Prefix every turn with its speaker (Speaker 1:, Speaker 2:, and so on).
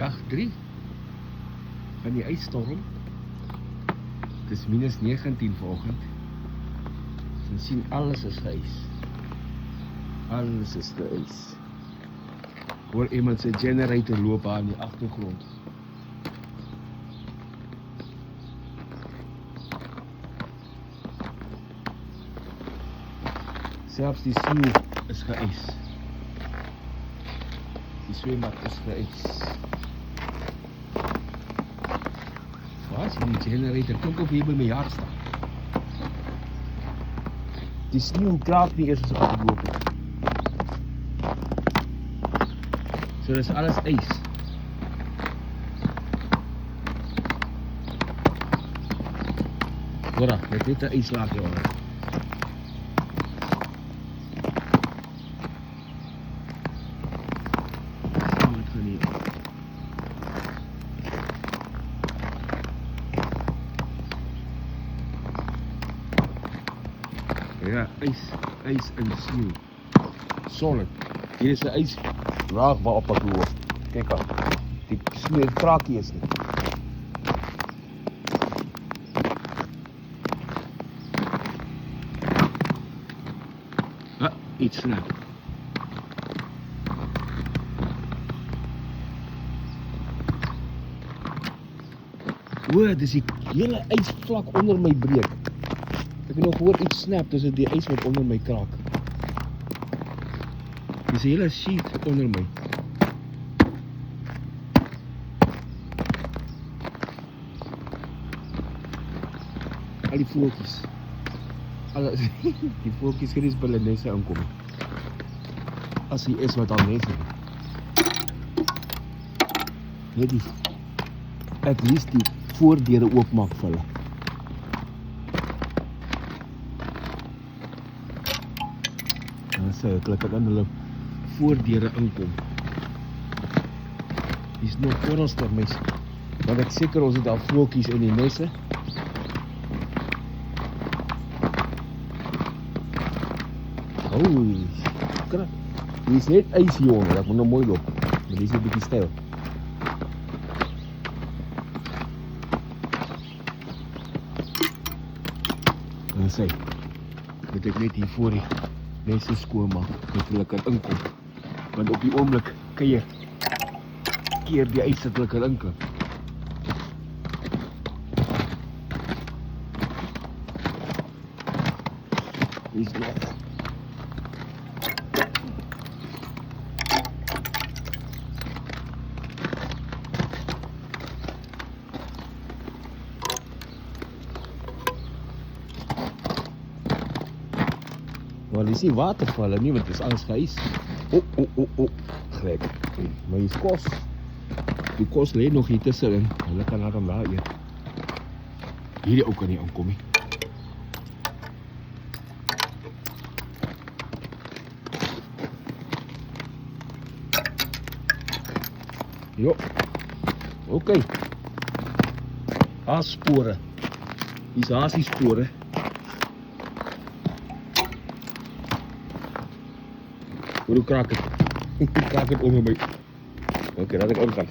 Speaker 1: Dag 3 van die ijsstorm. Het is minus 19 vanoggend. Jy sien alles is geïs. Alles is geïs. Hoor iemand sy generator loop aan die agtergrond. Selfs die sneeu is geïs. Die swembad is geïs. Waar is die generator? Klink of hier by my yard staan. Die sneeu kraak nie eers as ek op loop het. So dis alles ijs. Hoor, met net 'n ijslaagje onder. Ja, ijs en sneeuw. Solid. Hier is de ijslaag waarop ik loop. Kijk al. Die sneeuw kraak hier is niet. Ah, iets snel. Hoor, dus die hele ijsvlak onder my breek. Ek het nog hoor iets snap, dus die ijs wat onder my kraak. Dis 'n hele sheet onder my. Al die voeltjies. Alles die voeltjies hier is by hulle nesse aankom. As hy is wat al nesse. Net die at least die voordeure oopmaak vir hulle. Dan klik ek in hulle voordeure inkom. Dis nog korrelstorm mense. Want ek seker ons het al voeltjies in die nesse. Holy crap. Hier is net ijs hieronder, dat moet nog mooi loop. Maar die is 'n bietjie styl. En sê, moet ek net hier voor die nesse skoonmaak, dat hulle kan inkom. Want op die oomblik kan jy keer die ijs dat hulle kan inkom. Hier is nog. Maar dis nie watervalle nie, want dit is alles geïs. Gek. Maar hier is kos. Die kos lê nog hier tussenin. Hulle kan daar dan daar eet. Hierdie ook kan nie aankom nie. Jo. Oké. Haasspore. Hier is haasiespore. Hoe kraak het? Ik kraak het onder mij. Oké, laat ik omgaan.